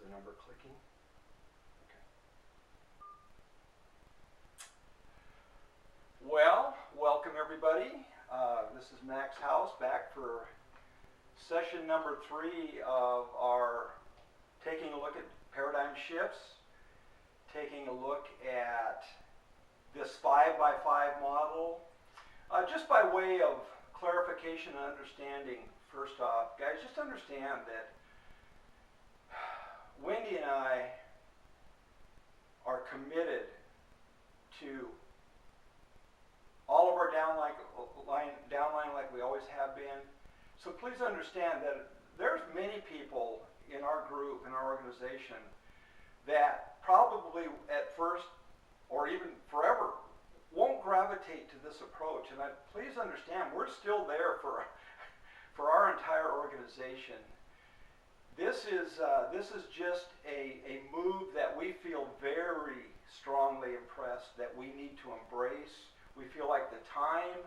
the number clicking? Okay. Well, welcome everybody. This is Max House back for session number 3 of our taking a look at paradigm shifts, taking a look at this 5x5 model. Just by way of clarification and understanding, first off, guys, just understand that Wendy and I are committed to all of our downline like we always have been. So please understand that there's many people in our group, in our organization, that probably at first or even forever won't gravitate to this approach. And please understand, we're still there for our entire organization. This is just a move that we feel very strongly impressed that we need to embrace. We feel like the time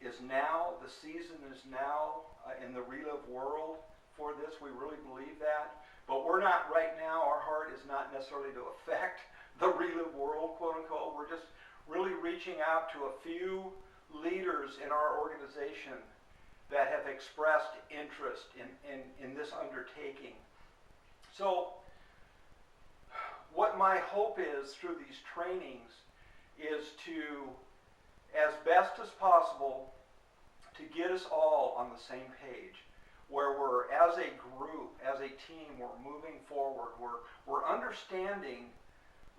is now, the season is now in the relive world for this. We really believe that. But we're not right now, our heart is not necessarily to affect the relive world, quote unquote. We're just really reaching out to a few leaders in our organization that have expressed interest in this undertaking. So what my hope is through these trainings is to, as best as possible, to get us all on the same page, where we're, as a group, as a team, we're moving forward. We're understanding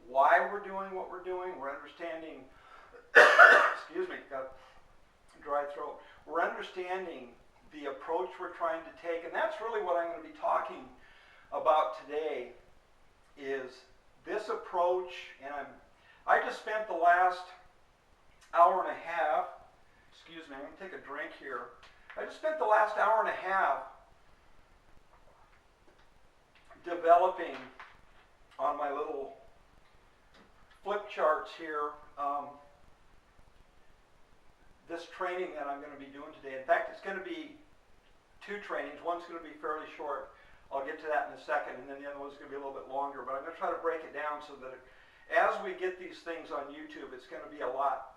why we're doing what we're doing. We're understanding, excuse me, got a dry throat. We're understanding the approach we're trying to take, and that's really what I'm going to be talking about today, is this approach. And I just spent the last hour and a half, excuse me, I'm going to take a drink here. I just spent the last hour and a half developing on my little flip charts here this training that I'm going to be doing today. In fact, it's going to be 2 trainings. One's going to be fairly short. I'll get to that in a second, and then the other one's going to be a little bit longer. But I'm going to try to break it down so that as we get these things on YouTube, it's going to be a lot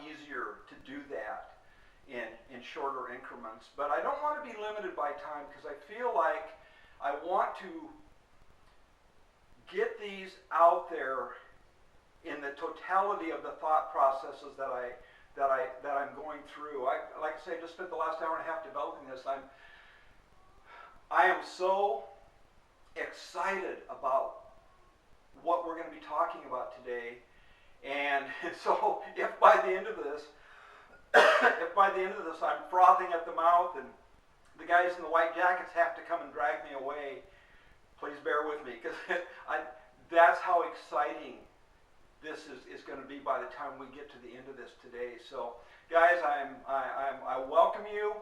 easier to do that in shorter increments. But I don't want to be limited by time, because I feel like I want to get these out there in the totality of the thought processes that I'm going through. Like I say, I just spent the last hour and a half developing this. I am so excited about what we're going to be talking about today. And so if by the end of this I'm frothing at the mouth and the guys in the white jackets have to come and drag me away, please bear with me, because that's how exciting this is going to be by the time we get to the end of this today. So guys, I welcome you.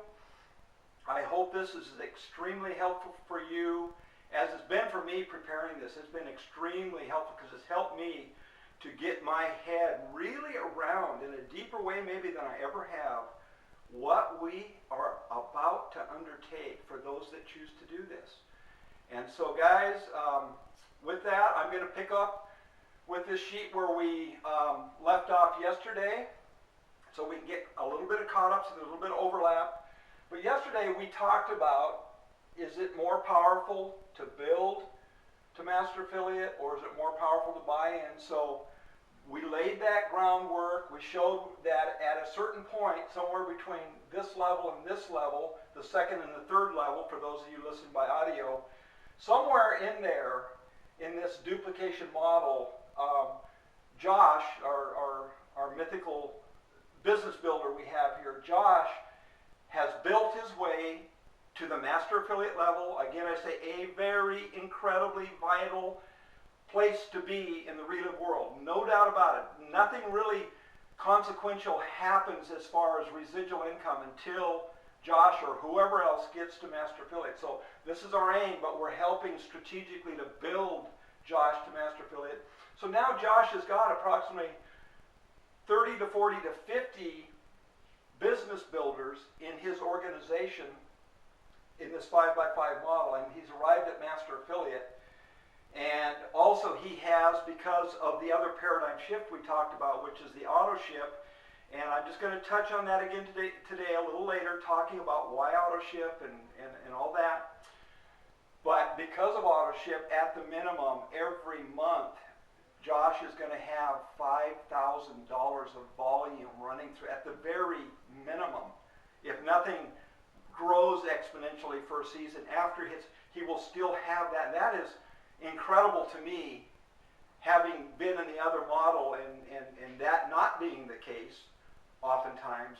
I hope this is extremely helpful for you, as it's been for me preparing this. It's been extremely helpful, because it's helped me to get my head really around, in a deeper way maybe than I ever have, what we are about to undertake for those that choose to do this. And so guys, with that, I'm going to pick up with this sheet where we left off yesterday, so we can get a little bit of caught up, so there's a little bit of overlap. But yesterday we talked about, is it more powerful to build to master affiliate, or is it more powerful to buy in? So we laid that groundwork. We showed that at a certain point, somewhere between this level and this level, the second and the third level, for those of you listening by audio, somewhere in there, in this duplication model, Josh, our mythical business builder we have here, Josh has built his way to the master affiliate level. Again, I say a very incredibly vital place to be in the relive world. No doubt about it. Nothing really consequential happens as far as residual income until Josh or whoever else gets to master affiliate. So this is our aim, but we're helping strategically to build Josh to master affiliate. So now Josh has got approximately 30 to 40 to 50 business builders in his organization in this 5x5 model, and he's arrived at Master Affiliate. And also he has, because of the other paradigm shift we talked about, which is the auto ship, and I'm just going to touch on that again today a little later, talking about why auto ship and all that. But because of auto ship, at the minimum, every month, Josh is going to have $5,000 of volume running through, at the very minimum. If nothing grows exponentially for a season after his, he will still have that. That is incredible to me, having been in the other model and that not being the case oftentimes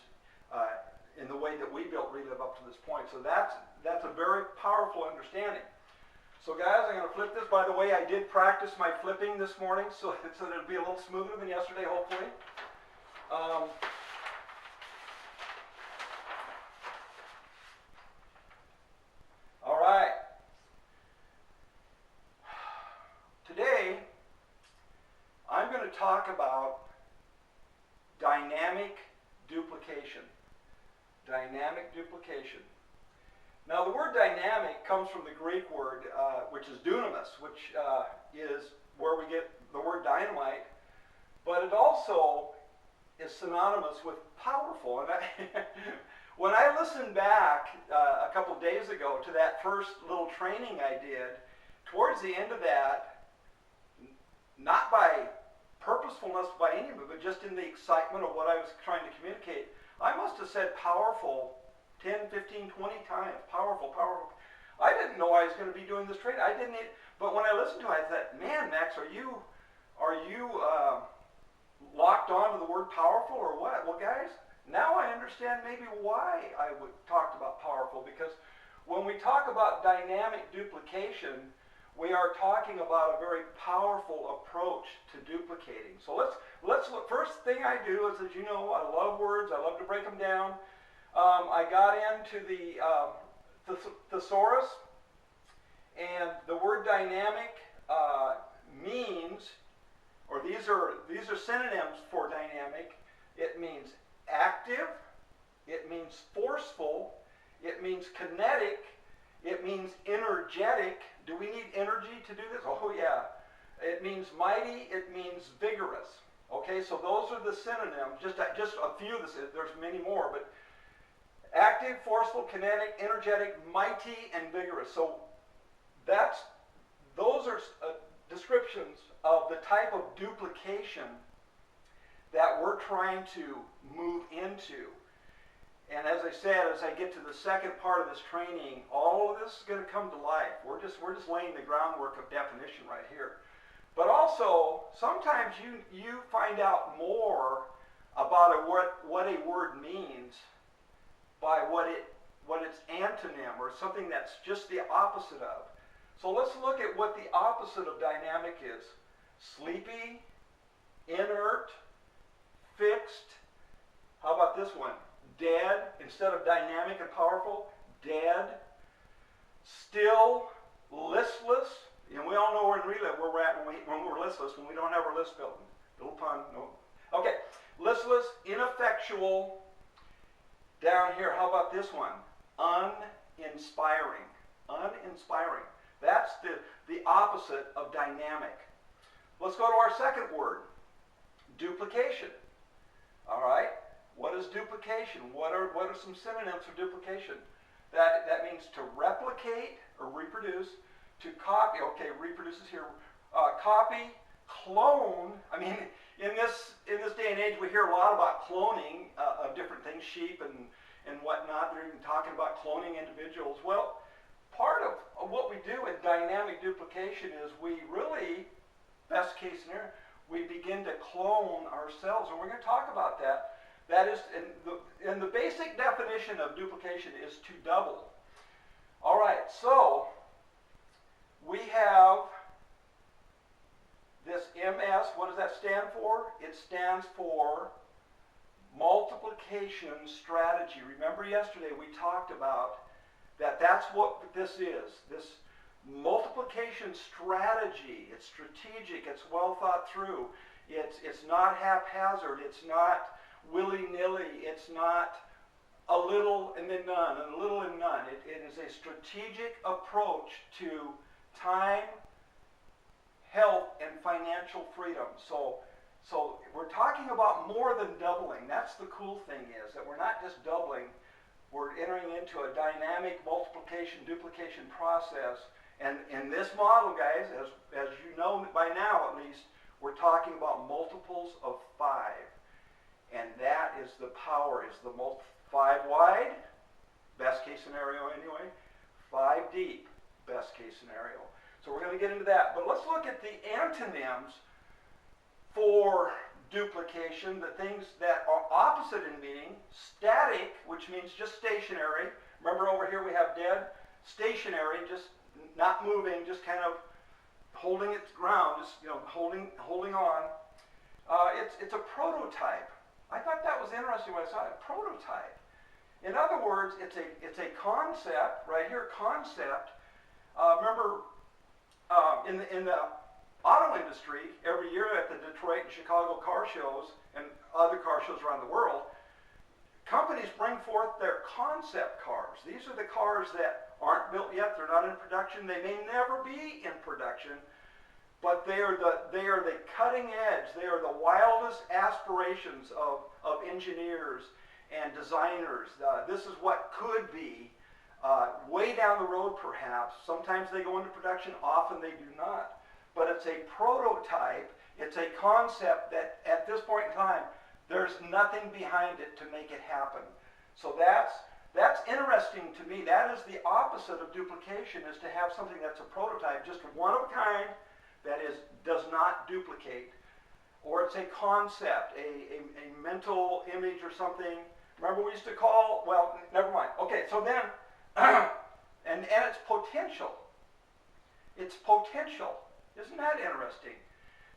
in the way that we built Relive up to this point. So that's a very powerful understanding. So guys, I'm going to flip this. By the way, I did practice my flipping this morning so that it'll be a little smoother than yesterday, hopefully. All right. Today, I'm going to talk about dynamic duplication. Dynamic duplication. Now, the word dynamic comes from the Greek word, which is dunamis, which is where we get the word dynamite, but it also is synonymous with powerful. And when I listened back a couple of days ago to that first little training I did, towards the end of that, not by purposefulness by any of it, but just in the excitement of what I was trying to communicate, I must have said powerful 10, 15, 20 times. Powerful, powerful. I didn't know I was going to be doing this training. I didn't, but when I listened to it, I thought, man, Max, are you locked on to the word powerful or what? Well, guys, now I understand maybe why I talked about powerful, because when we talk about dynamic duplication, we are talking about a very powerful approach to duplicating. So let's look. First thing I do is, as you know, I love words. I love to break them down. I got into the thesaurus, and the word dynamic means, or these are synonyms for dynamic. It means active. It means forceful. It means kinetic. It means energetic. Do we need energy to do this? Oh yeah. It means mighty. It means vigorous. Okay, so those are the synonyms. Just a few. There's many more, but active, forceful, kinetic, energetic, mighty, and vigorous. So those are descriptions of the type of duplication that we're trying to move into. And as I said, as I get to the second part of this training, all of this is going to come to life. We're just laying the groundwork of definition right here. But also, sometimes you find out more about what a word means by what its antonym, or something that's just the opposite of. So let's look at what the opposite of dynamic is. Sleepy, inert, fixed. How about this one? Dead, instead of dynamic and powerful, dead, still, listless. And we all know we're in Relive where we're at when we're listless, when we don't have our list filled. Little pun, no. Okay, listless, ineffectual. Down here, how about this one? Uninspiring. Uninspiring. That's the opposite of dynamic. Let's go to our second word, duplication. All right. What is duplication? What are some synonyms for duplication? That means to replicate or reproduce, to copy. Okay, reproduce is here. Copy, clone. I mean, in this day and age, we hear a lot about cloning of different things, sheep and whatnot. They're even talking about cloning individuals. Well, part of what we do in dynamic duplication is we really, best case scenario, we begin to clone ourselves, and we're going to talk about that. That is, and the basic definition of duplication is to double. All right, so we have this MS. What does that stand for? It stands for multiplication strategy. Remember yesterday we talked about that's what this is. This multiplication strategy. It's strategic. It's well thought through. It's not haphazard. It's not willy-nilly. It's not a little and then none, and a little and none. It is a strategic approach to time, health, and financial freedom. So we're talking about more than doubling. That's the cool thing, is that we're not just doubling. We're entering into a dynamic multiplication, duplication process. And in this model, guys, as you know by now at least, we're talking about multiples of 5. And that is the power, is the 5 wide, best case scenario anyway, 5 deep, best case scenario. So we're going to get into that. But let's look at the antonyms for duplication, the things that are opposite in meaning. Static, which means just stationary. Remember over here we have dead. Stationary, just not moving, just kind of holding its ground, just holding on. It's a prototype. I thought that was interesting when I saw it. Prototype. In other words, it's a concept right here. Concept. Remember, in the auto industry, every year at the Detroit and Chicago car shows and other car shows around the world, companies bring forth their concept cars. These are the cars that aren't built yet. They're not in production. They may never be in production, but they are the cutting edge. They are the wildest aspirations of engineers and designers. This is what could be way down the road, perhaps. Sometimes they go into production. Often they do not. But it's a prototype. It's a concept that at this point in time, there's nothing behind it to make it happen. So that's interesting to me. That is the opposite of duplication, is to have something that's a prototype, just one of a kind, that does not duplicate. Or it's a concept, a mental image or something. Remember we used to call, well, never mind. Okay, so then, and it's potential. It's potential. Isn't that interesting?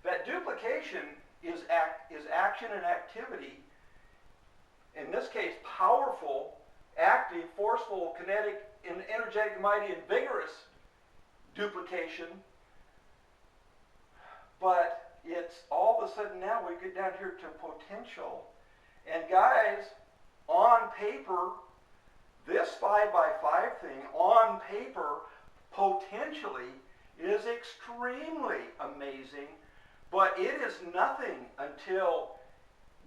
That duplication is action and activity. In this case, powerful, active, forceful, kinetic, energetic, mighty, and vigorous duplication. But it's all of a sudden now we get down here to potential. And guys, on paper, this 5x5 thing, on paper, potentially is extremely amazing, but it is nothing until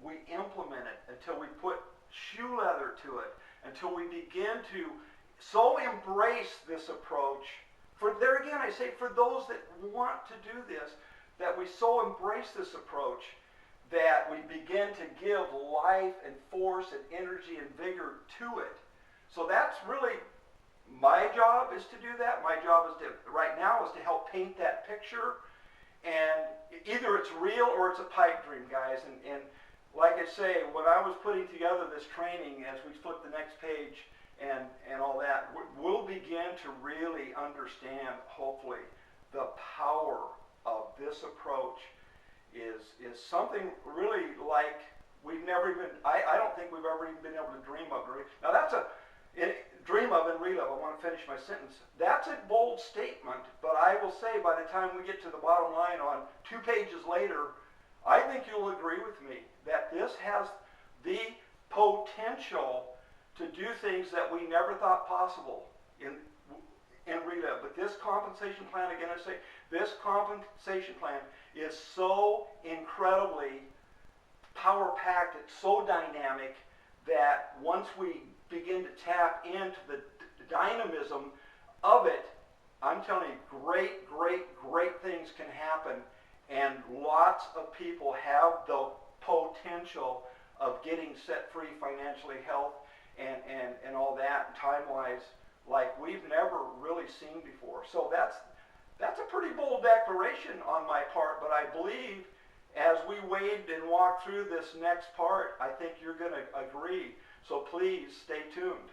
we implement it, until we put shoe leather to it, until we begin to so embrace this approach. For there again, I say for those that want to do this, that we so embrace this approach that we begin to give life and force and energy and vigor to it. So that's really my job, is to do that. My job is right now is to help paint that picture. And either it's real or it's a pipe dream, guys. And like I say, when I was putting together this training, as we flip the next page and all that, we'll begin to really understand, hopefully, the power of this approach is something really like we've never even, I don't think we've ever even been able to dream of. Now that's dream of and relive. I want to finish my sentence. That's a bold statement, but I will say by the time we get to the bottom line on 2 pages later, I think you'll agree with me that this has the potential to do things that we never thought possible in relive. But this compensation plan, again I say, this compensation plan is so incredibly power-packed, it's so dynamic that once we begin to tap into the dynamism of it, I'm telling you, great, great, great things can happen, and lots of people have the potential of getting set free financially, health, and all that, time-wise, like we've never really seen before. So that's a pretty bold declaration on my part, but I believe as we wade and walk through this next part, I think you're going to agree. So please stay tuned.